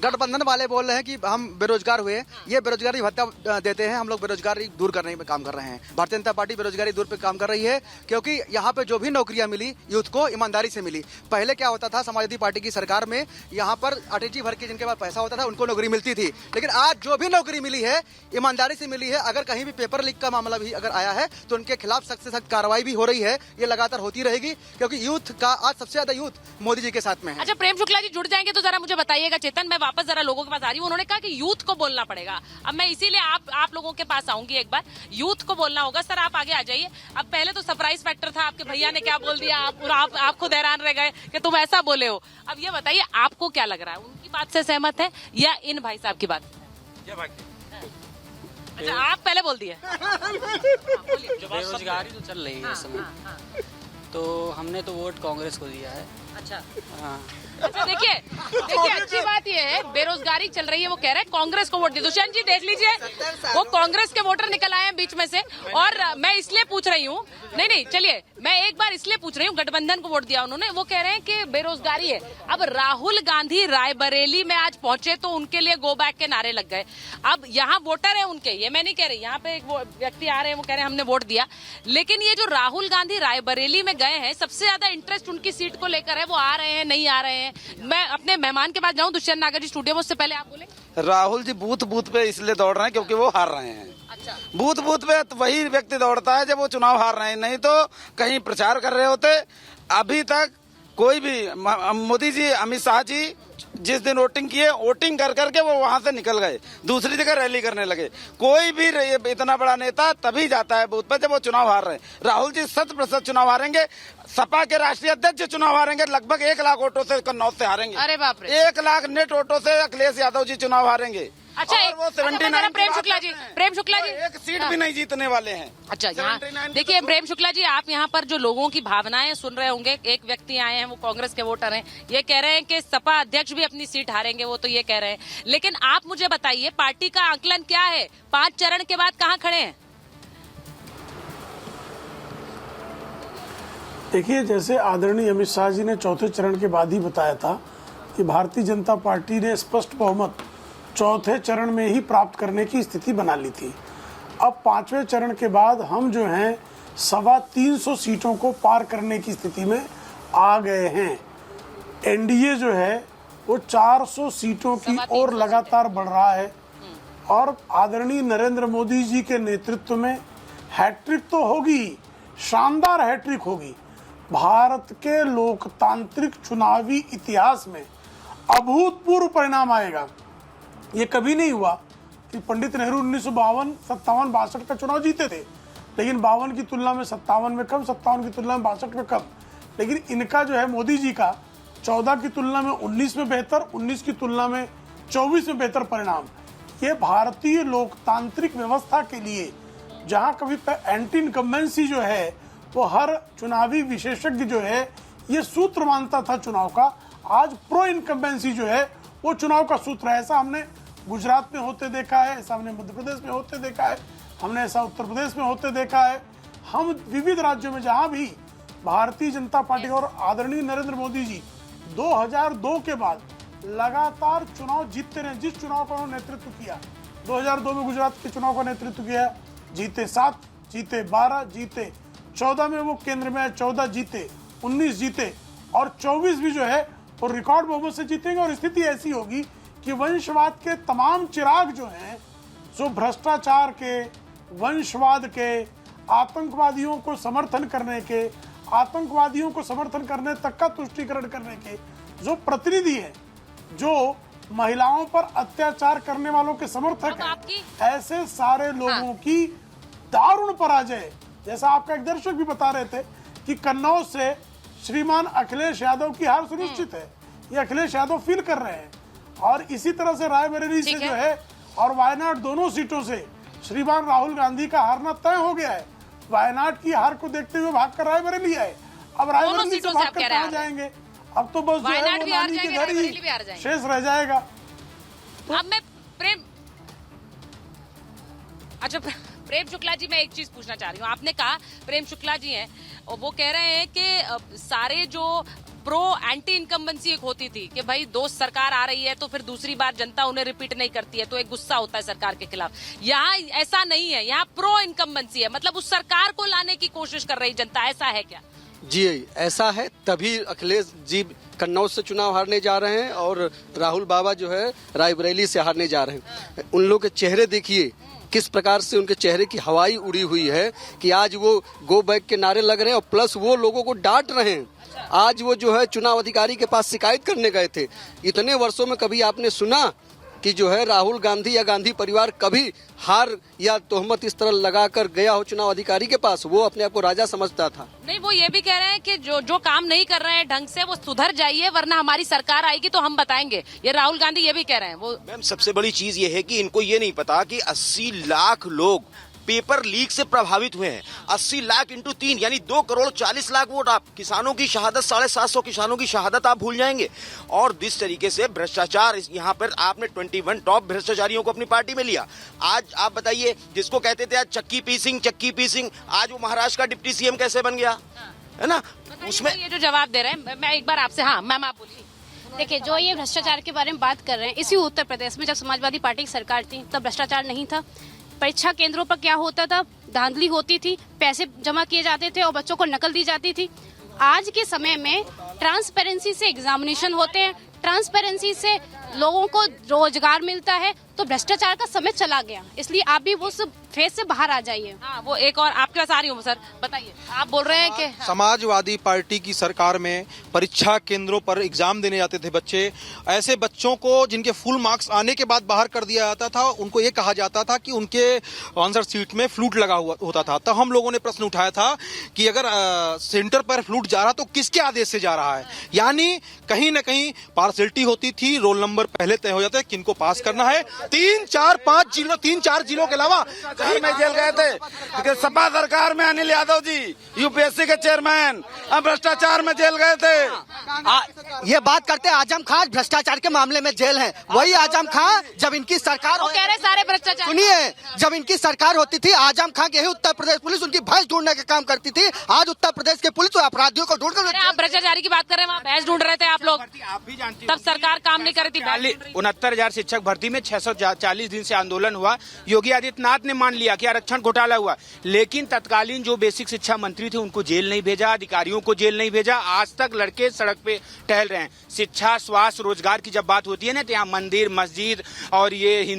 गठबंधन वाले बोल रहे हैं कि हम बेरोजगार हुए, ये बेरोजगारी भत्ता देते हैं, हम लोग बेरोजगारी दूर करने में काम कर रहे हैं। भारतीय जनता पार्टी बेरोजगारी दूर पे काम कर रही है, क्योंकि यहाँ पे जो भी नौकरियां मिली यूथ को ईमानदारी से मिली। पहले क्या होता था, समाजवादी पार्टी की सरकार में यहाँ पर अटैची भर के जिनके पास पैसा होता था उनको नौकरी मिलती थी, लेकिन आज जो भी नौकरी मिली है ईमानदारी से मिली है। अगर कहीं भी पेपर लीक का मामला भी अगर आया है तो उनके खिलाफ सख्त से सख्त कार्रवाई भी हो रही है। ये लगातार होती रहेगी, क्योंकि यूथ का आज सबसे ज्यादा यूथ मोदी जी के साथ में है। अच्छा, प्रेम शुक्ला जी जुड़ जाएंगे तो जरा मुझे बताइएगा। चेतन, मैं वापस जरा लोगों के पास आ रही हूँ। उन्होंने कहा कि यूथ को बोलना पड़ेगा। अब मैं इसीलिए आप लोगों के पास आऊंगी एक बार। यूथ को बोलना होगा। सर, आप आगे आ जाइए। अब पहले तो सरप्राइज फैक्टर था, आपके भैया ने क्या बोल दिया, आप खुद हैरान रह गए कि तुम ऐसा बोले हो। अब ये बताइए, आपको क्या लग रहा है, उनकी बात से सहमत है या इन भाई साहब की बात? अच्छा, आप पहले बोल दिए। बेरोजगारी तो चल रही है इस समय, तो हमने तो वोट कांग्रेस को दिया है। अच्छा, हाँ। अच्छा, देखिए अच्छी बात ये है, बेरोजगारी चल रही है, वो कह रहे हैं कांग्रेस को वोट दिया। दुष्यंत जी देख लीजिए, वो कांग्रेस के वोटर निकल आए हैं बीच में से। और मैं इसलिए पूछ रही हूँ, नहीं चलिए, मैं एक बार इसलिए पूछ रही हूँ, गठबंधन को वोट दिया उन्होंने, वो कह रहे हैं कि बेरोजगारी है। अब राहुल गांधी रायबरेली में आज पहुंचे तो उनके लिए गो बैक के नारे लग गए। अब यहाँ वोटर है उनके, ये मैं नहीं कह रही, यहाँ पे एक व्यक्ति आ रहे हैं, वो कह रहे हैं हमने वोट दिया, लेकिन ये जो राहुल गांधी रायबरेली में गए हैं, सबसे ज्यादा इंटरेस्ट उनकी सीट को लेकर है। वो आ रहे हैं, नहीं आ रहे हैं। मैं अपने मेहमान के पास जाऊं, दुष्यंत नागर जी स्टूडियो में, उससे पहले आप बोले। राहुल जी बूथ पे इसलिए दौड़ रहे हैं क्योंकि वो हार रहे हैं। अच्छा, बूथ पे तो वही व्यक्ति दौड़ता है जब वो चुनाव हार रहे हैं, नहीं तो कहीं प्रचार कर रहे होते। अभी तक कोई भी मोदी जी, अमित शाह जी जिस दिन वोटिंग किए, वोटिंग कर करके वो वहां से निकल गए, दूसरी जगह रैली करने लगे। कोई भी इतना बड़ा नेता तभी जाता है बूथ पर जब वो चुनाव हार रहे हैं। राहुल जी 100% चुनाव हारेंगे। सपा के राष्ट्रीय अध्यक्ष चुनाव हारेंगे, लगभग 1 लाख वोटों से कन्नौज से हारेंगे। अरे बाप रे, 1 लाख नेट वोटों से अखिलेश यादव जी चुनाव हारेंगे। अच्छा, और वो 79 प्रेम शुक्ला जी एक सीट भी नहीं जीतने वाले हैं। अच्छा, यहाँ देखिए प्रेम शुक्ला जी, आप यहाँ पर जो लोगों की भावनाएं सुन रहे होंगे। एक व्यक्ति आए हैं, वो कांग्रेस के वोटर हैं, ये कह रहे हैं कि सपा अध्यक्ष भी अपनी सीट हारेंगे, वो तो ये कह रहे हैं। लेकिन आप मुझे बताइए, पार्टी का आकलन क्या है? 5 चरण के बाद कहाँ खड़े हैं? देखिए, जैसे आदरणीय अमित शाह जी ने चौथे चरण के बाद ही बताया था कि भारतीय जनता पार्टी ने स्पष्ट बहुमत चौथे चरण में ही प्राप्त करने की स्थिति बना ली थी। अब 5वें चरण के बाद हम जो हैं 325 सीटों को पार करने की स्थिति में आ गए हैं। एनडीए जो है वो 400 सीटों की ओर लगातार बढ़ रहा है और आदरणीय नरेंद्र मोदी जी के नेतृत्व में हैट्रिक तो होगी, शानदार हैट्रिक होगी। भारत के लोकतांत्रिक चुनावी इतिहास में अभूतपूर्व परिणाम आएगा। ये कभी नहीं हुआ कि पंडित नेहरू 1952, 57, 62 का चुनाव जीते थे, लेकिन 52 की तुलना में 57 में कम, 57 की तुलना में 62 में कम। लेकिन इनका जो है मोदी जी का 14 की तुलना में 19 में बेहतर, 19 की तुलना में 24 में बेहतर परिणाम। ये भारतीय लोकतांत्रिक व्यवस्था के लिए, जहाँ कभी एंटी इनकम्बेंसी जो है वो हर चुनावी विशेषज्ञ जो है ये सूत्र मानता था चुनाव का, आज प्रो इनकम्बेंसी जो है वो चुनाव का सूत्र है। ऐसा हमने गुजरात में होते देखा है, ऐसा हमने मध्य प्रदेश में होते देखा है, हमने ऐसा उत्तर प्रदेश में होते देखा है। हम विविध राज्यों में जहां भी भारतीय जनता पार्टी और आदरणीय नरेंद्र मोदी जी 2002 के बाद लगातार चुनाव जीतते रहे। जिस चुनाव का उन्होंने नेतृत्व किया, 2002 में गुजरात के चुनाव का नेतृत्व किया, जीते 7, जीते 12, जीते 14 में वो केंद्र में 14 जीते, 19 जीते और 24 भी जो है वो रिकॉर्ड बहुमत से जीतेंगे। और स्थिति ऐसी होगी कि वंशवाद के तमाम चिराग जो हैं, जो भ्रष्टाचार के, वंशवाद के, आतंकवादियों को समर्थन करने के, आतंकवादियों को समर्थन करने तक का तुष्टीकरण करने के जो प्रतिनिधि हैं, जो महिलाओं पर अत्याचार करने वालों के समर्थक हैं, ऐसे सारे लोगों की दारुण पराजय। जैसा आपका एक दर्शक भी बता रहे थे कि कन्नौज से श्रीमान अखिलेश यादव की हार सुनिश्चित है, ये अखिलेश यादव फील कर रहे हैं। और इसी तरह से रायबरेली से जो है और वायनाड, दोनों सीटों से श्रीमान राहुल गांधी का हारना तय हो गया है। वायनाड की हार को देखते हुए भागकर रायबरेली आए। अब रायबरेली से भागकर कहाँ जाएंगे? अब तो बस जो है वो नानी के घर ही शेष रह जाएगा। अब मैं प्रेम शुक्ला जी, मैं एक चीज पूछना चाह रही हूँ। आपने कहा प्रेम शुक्ला जी हैं और वो कह रहे हैं कि सारे जो प्रो एंटी इनकम्बेंसी एक होती थी कि भाई दोस्त सरकार आ रही है तो फिर दूसरी बार जनता उन्हें रिपीट नहीं करती है, तो एक गुस्सा होता है सरकार के खिलाफ। यहाँ ऐसा नहीं है, यहाँ प्रो इनकम्बेंसी है, मतलब उस सरकार को लाने की कोशिश कर रही जनता। ऐसा है क्या? जी ऐसा है, तभी अखिलेश जी कन्नौज से चुनाव हारने जा रहे हैं और राहुल बाबा जो है रायबरेली से हारने जा रहे हैं। उन लोग के चेहरे देखिए किस प्रकार से उनके चेहरे की हवाई उड़ी हुई है कि आज वो गो बैक के नारे लग रहे हैं और प्लस वो लोगों को डांट रहे हैं। आज वो जो है चुनाव अधिकारी के पास शिकायत करने गए थे। इतने वर्षों में कभी आपने सुना कि जो है राहुल गांधी या गांधी परिवार कभी हार या तोहमत इस तरह लगाकर गया हो चुनाव अधिकारी के पास? वो अपने आप को राजा समझता था। नहीं, वो ये भी कह रहे हैं कि जो काम नहीं कर रहे हैं ढंग से वो सुधर जाइए, वरना हमारी सरकार आएगी तो हम बताएंगे। ये राहुल गांधी ये भी कह रहे हैं। वो मैम सबसे बड़ी चीज ये है कि इनको ये नहीं पता कि 80 लाख लोग पेपर लीक से प्रभावित हुए हैं। 80 लाख इंटू 3 यानी 2 करोड़ 40 लाख वोट। आप किसानों की शहादत, 750 किसानों की शहादत आप भूल जाएंगे। और जिस तरीके से भ्रष्टाचार, यहाँ पर आपने 21 टॉप भ्रष्टाचारियों को अपनी पार्टी में लिया। आज आप बताइए, जिसको कहते थे आज चक्की पीसिंग, आज वो महाराष्ट्र का डिप्टी सीएम कैसे बन गया, है ना? उसमें ये जो जवाब दे रहे हैं, मैं एक बार आपसे, हाँ मैम आप बोलिए। देखिए, जो ये भ्रष्टाचार के बारे में बात कर रहे हैं, इसी उत्तर प्रदेश में जब समाजवादी पार्टी की सरकार थी तब भ्रष्टाचार नहीं था। परीक्षा केंद्रों पर क्या होता था? धांधली होती थी, पैसे जमा किए जाते थे और बच्चों को नकल दी जाती थी। आज के समय में ट्रांसपेरेंसी से एग्जामिनेशन होते हैं, ट्रांसपेरेंसी से लोगों को रोजगार मिलता है, तो भ्रष्टाचार का समय चला गया। इसलिए आप भी उस फेज से बाहर आ जाइए। हाँ, वो एक और आपके पास आ रही हूँ सर, बताइए। आप बोल रहे हैं कि समाजवादी पार्टी की सरकार में परीक्षा केंद्रों पर एग्जाम देने जाते थे बच्चे। ऐसे बच्चों को जिनके फुल मार्क्स आने के बाद बाहर कर दिया जाता था, उनको ये कहा जाता था कि उनके आंसर सीट में फ्लूट लगा हुआ होता था। तब हम लोगों ने प्रश्न उठाया था कि अगर सेंटर पर फ्लूट जा रहा तो किसके आदेश से जा रहा है? यानी कहीं ना कहीं पार्शियलिटी होती थी, रोल नंबर पहले तय हो जाता है किनको पास करना है। 3-4 जिलों के अलावा में जेल गए थे। सपा सरकार में अनिल यादव जी यूपीएससी के चेयरमैन अब भ्रष्टाचार में जेल गए थे। ये बात करते हैं आजम खान भ्रष्टाचार के मामले में जेल हैं। वही आजम खान जब इनकी सरकार, वो कह रहे सारे भ्रष्टाचार, सुनिए, जब इनकी सरकार होती थी आजम खान यही उत्तर प्रदेश पुलिस उनकी भैंस ढूंढने का काम करती थी। आज उत्तर प्रदेश की पुलिस अपराधियों को ढूंढ कर, आप भ्रष्टाचारी की बात कर रहे हैं, वहाँ भैंस ढूंढ रहे थे आप लोग। आप भी जानती तब सरकार काम नहीं कर रही थी। 69,000 शिक्षक भर्ती में 640 दिन से आंदोलन हुआ। योगी आदित्यनाथ ने मान लिया कि आरक्षण घोटाला हुआ, लेकिन तत्कालीन जो बेसिक शिक्षा मंत्री थे उनको जेल नहीं भेजा, अधिकारियों को जेल नहीं भेजा। आज तक लड़के सड़क पे टहल रहे हैं। शिक्षा, स्वास्थ्य, रोजगार की जब बात होती है ना, तो यहाँ मंदिर, मस्जिद और ये